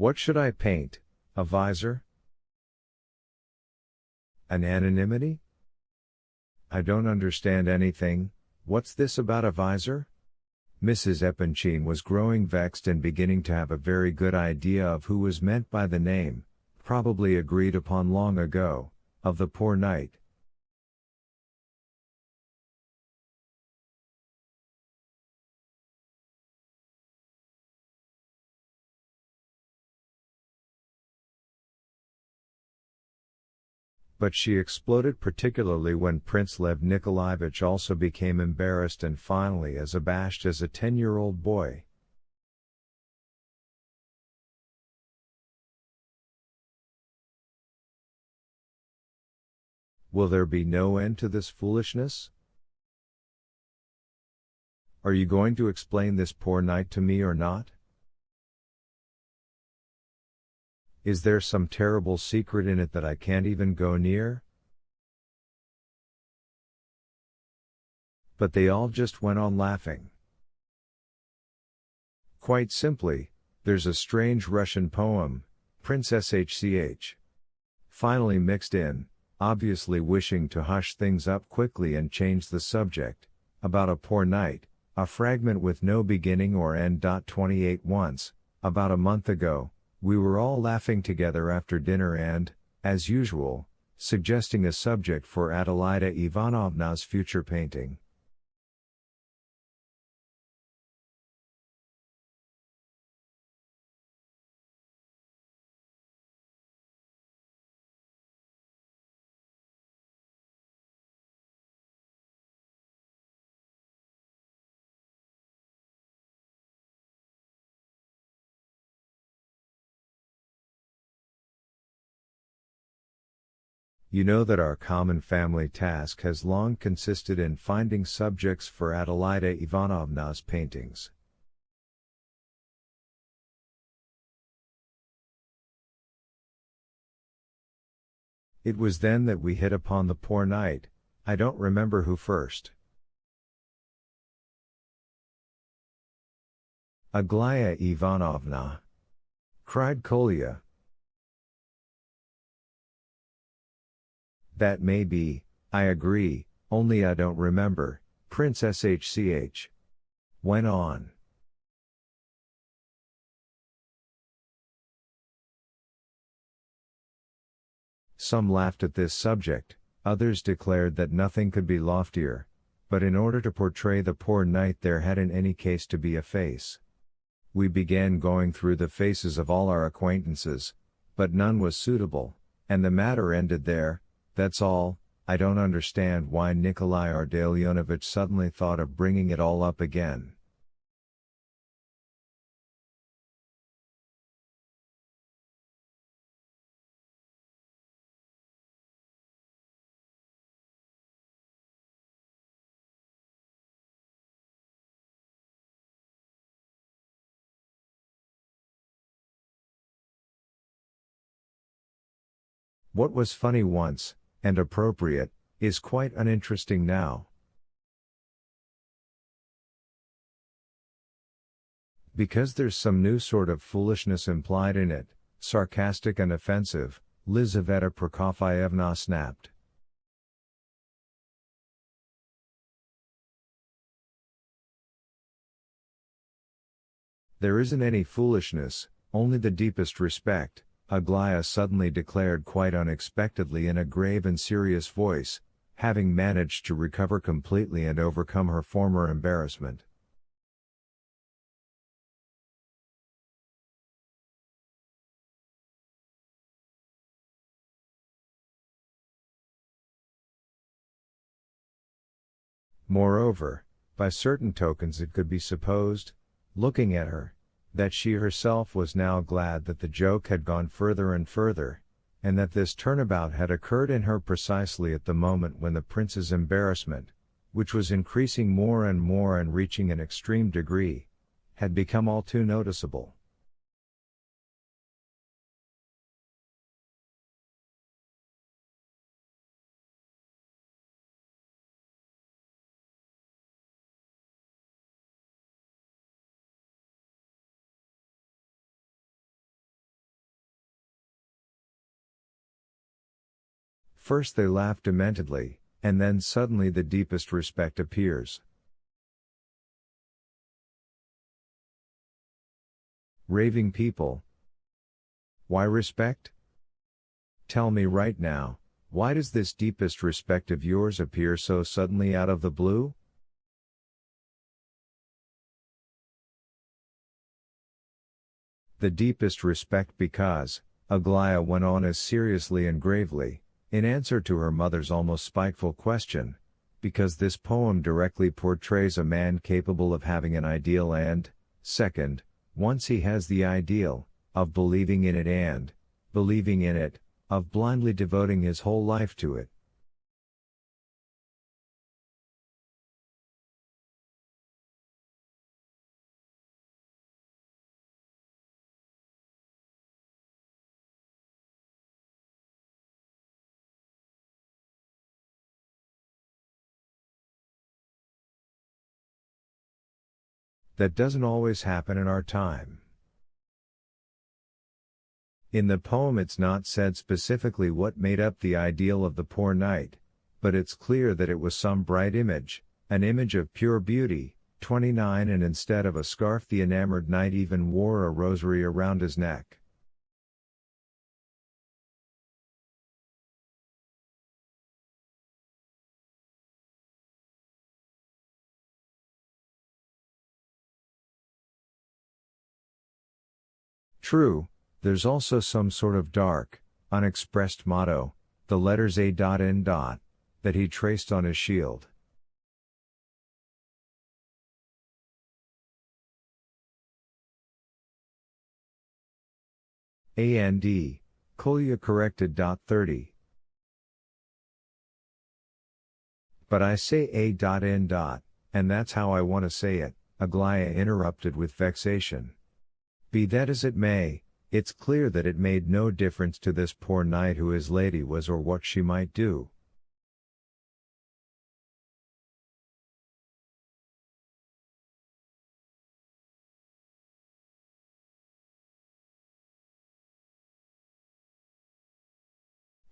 What should I paint? A visor? An anonymity? I don't understand anything. What's this about a visor? Mrs. Epanchin was growing vexed and beginning to have a very good idea of who was meant by the name, probably agreed upon long ago, of the poor knight. But she exploded particularly when Prince Lev Nikolaevich also became embarrassed and finally as abashed as a 10-year-old boy. Will there be no end to this foolishness? Are you going to explain this poor knight to me or not? Is there some terrible secret in it that I can't even go near? But they all just went on laughing. Quite simply, there's a strange Russian poem, Princess HCH. Finally mixed in, obviously wishing to hush things up quickly and change the subject, about a poor knight, a fragment with no beginning or end. 28 Once, about a month ago, we were all laughing together after dinner and, as usual, suggesting a subject for Adelaida Ivanovna's future painting. You know that our common family task has long consisted in finding subjects for Adelaida Ivanovna's paintings. It was then that we hit upon the poor knight, I don't remember who first. Aglaya Ivanovna! Cried Kolya. That may be, I agree, only I don't remember, Princess HCH. Went on. Some laughed at this subject, others declared that nothing could be loftier, but in order to portray the poor knight there had in any case to be a face. We began going through the faces of all our acquaintances, but none was suitable, and the matter ended there. That's all. I don't understand why Nikolai Ardalionovich suddenly thought of bringing it all up again. What was funny once, and appropriate, is quite uninteresting now. Because there's some new sort of foolishness implied in it, sarcastic and offensive, Lizaveta Prokofyevna snapped. There isn't any foolishness, only the deepest respect, Aglaya suddenly declared quite unexpectedly in a grave and serious voice, having managed to recover completely and overcome her former embarrassment. Moreover, by certain tokens it could be supposed, looking at her, that she herself was now glad that the joke had gone further and further, and that this turnabout had occurred in her precisely at the moment when the prince's embarrassment, which was increasing more and reaching an extreme degree, had become all too noticeable. First they laugh dementedly, and then suddenly the deepest respect appears. Raving people. Why respect? Tell me right now, why does this deepest respect of yours appear so suddenly out of the blue? The deepest respect because, Aglaya went on as seriously and gravely, in answer to her mother's almost spiteful question, because this poem directly portrays a man capable of having an ideal and, second, once he has the ideal, of believing in it and, believing in it, of blindly devoting his whole life to it. That doesn't always happen in our time. In the poem it's not said specifically what made up the ideal of the poor knight, but it's clear that it was some bright image, an image of pure beauty. 29 And instead of a scarf the enamored knight even wore a rosary around his neck. True, there's also some sort of dark, unexpressed motto, the letters A.N. that he traced on his shield. And, Kolya corrected. 30. But I say A.N. and that's how I want to say it, Aglaya interrupted with vexation. Be that as it may, it's clear that it made no difference to this poor knight who his lady was or what she might do.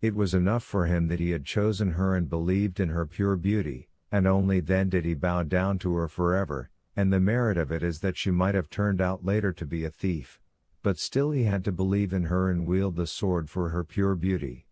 It was enough for him that he had chosen her and believed in her pure beauty, and only then did he bow down to her forever, and the merit of it is that she might have turned out later to be a thief, but still he had to believe in her and wield the sword for her pure beauty.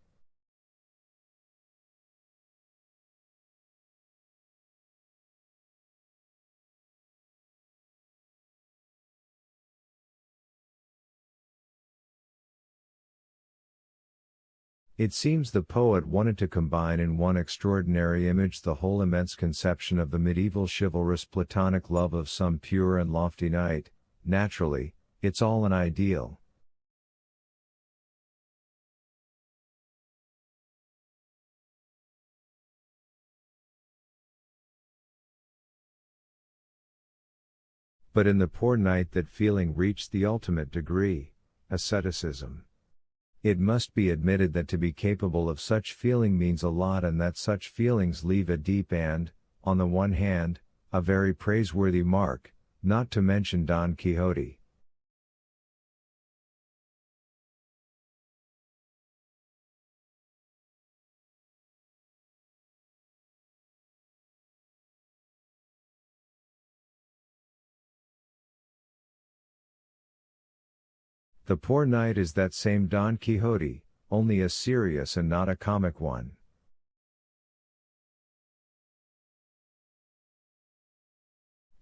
It seems the poet wanted to combine in one extraordinary image the whole immense conception of the medieval chivalrous platonic love of some pure and lofty knight. Naturally, it's all an ideal. But in the poor knight that feeling reached the ultimate degree, asceticism. It must be admitted that to be capable of such feeling means a lot and that such feelings leave a deep and, on the one hand, a very praiseworthy mark, not to mention Don Quixote. The poor knight is that same Don Quixote, only a serious and not a comic one.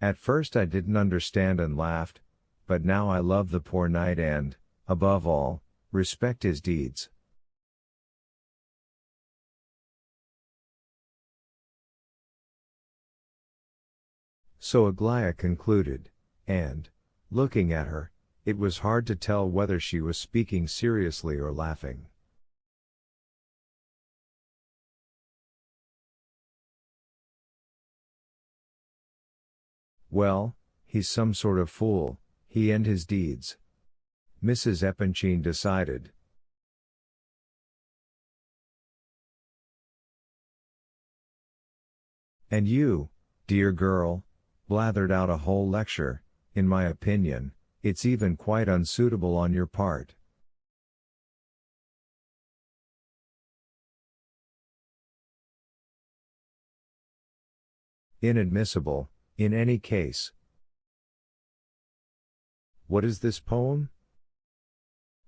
At first I didn't understand and laughed, but now I love the poor knight and, above all, respect his deeds. So Aglaya concluded, and, looking at her, it was hard to tell whether she was speaking seriously or laughing. Well, he's some sort of fool, he and his deeds. Mrs. Epanchin decided. And you, dear girl, blathered out a whole lecture. In my opinion, it's even quite unsuitable on your part. inadmissible, in any case. What is this poem?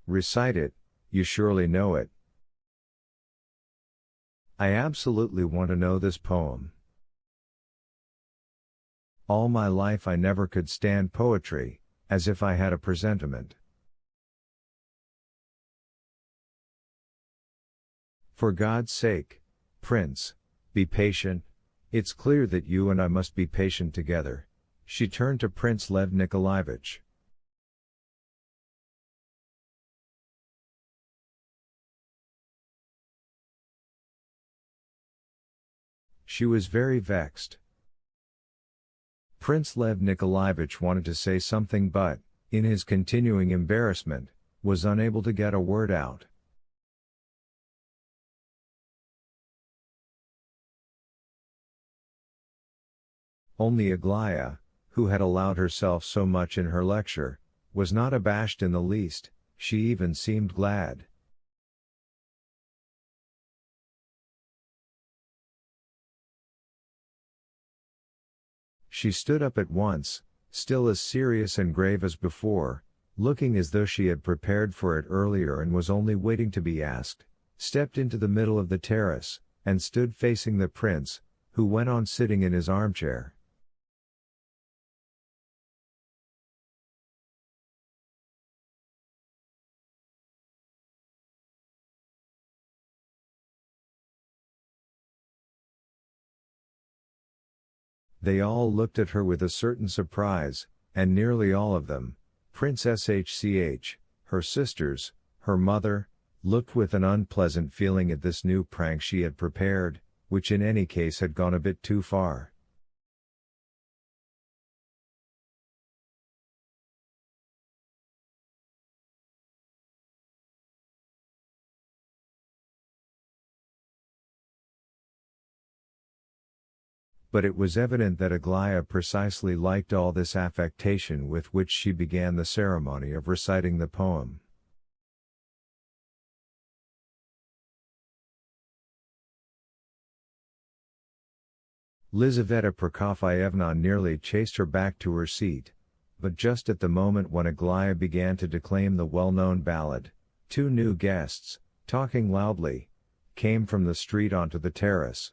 Recite it, you surely know it. I absolutely want to know this poem. All my life I never could stand poetry, as if I had a presentiment. For God's sake, Prince, be patient, it's clear that you and I must be patient together. She turned to Prince Lev Nikolaevich. She was very vexed. Prince Lev Nikolaevich wanted to say something but, in his continuing embarrassment, was unable to get a word out. Only Aglaya, who had allowed herself so much in her lecture, was not abashed in the least, she even seemed glad. She stood up at once, still as serious and grave as before, looking as though she had prepared for it earlier and was only waiting to be asked, stepped into the middle of the terrace, and stood facing the prince, who went on sitting in his armchair. They all looked at her with a certain surprise, and nearly all of them, Princess Hch, her sisters, her mother, looked with an unpleasant feeling at this new prank she had prepared, which in any case had gone a bit too far. But it was evident that Aglaya precisely liked all this affectation with which she began the ceremony of reciting the poem. Lizaveta Prokofyevna nearly chased her back to her seat, but just at the moment when Aglaya began to declaim the well-known ballad, two new guests, talking loudly, came from the street onto the terrace.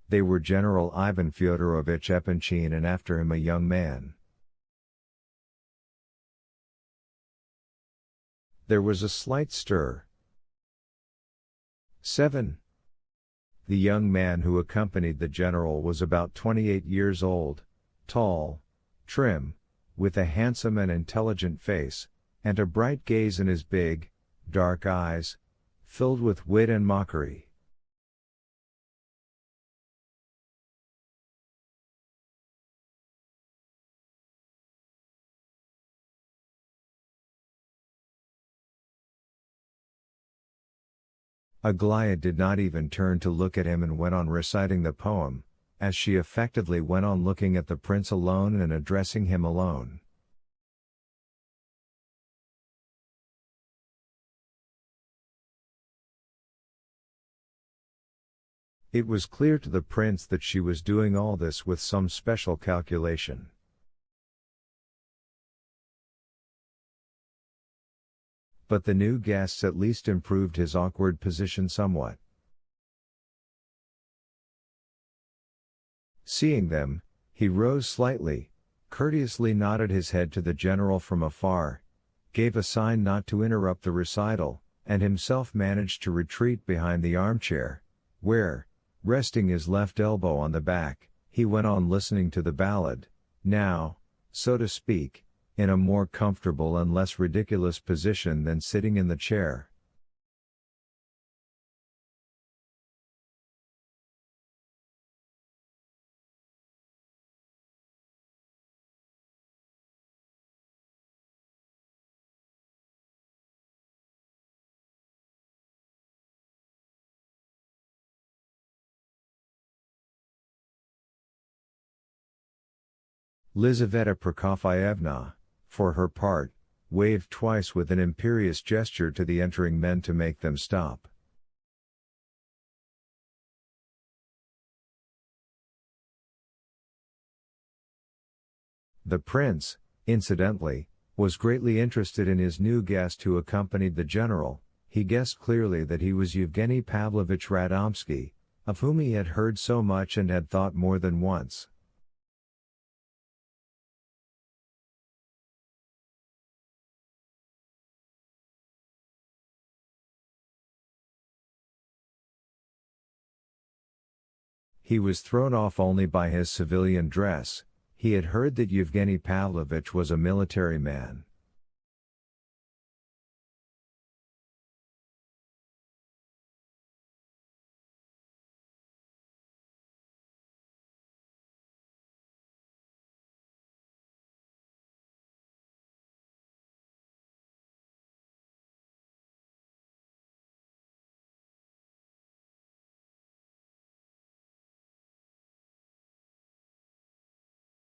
They were General Ivan Fyodorovich Epanchin and after him a young man. There was a slight stir. 7. The young man who accompanied the general was about 28 years old, tall, trim, with a handsome and intelligent face, and a bright gaze in his big, dark eyes, filled with wit and mockery. Aglaya did not even turn to look at him and went on reciting the poem, as she effectively went on looking at the prince alone and addressing him alone. It was clear to the prince that she was doing all this with some special calculation. But the new guests at least improved his awkward position somewhat. Seeing them, he rose slightly, courteously nodded his head to the general from afar, gave a sign not to interrupt the recital, and himself managed to retreat behind the armchair, where, resting his left elbow on the back, he went on listening to the ballad, now, so to speak, in a more comfortable and less ridiculous position than sitting in the chair. Lizaveta Prokofyevna, for her part, waved twice with an imperious gesture to the entering men to make them stop. The prince, incidentally, was greatly interested in his new guest who accompanied the general. He guessed clearly that he was Yevgeny Pavlovich Radomsky, of whom he had heard so much and had thought more than once. He was thrown off only by his civilian dress. He had heard that Yevgeny Pavlovich was a military man.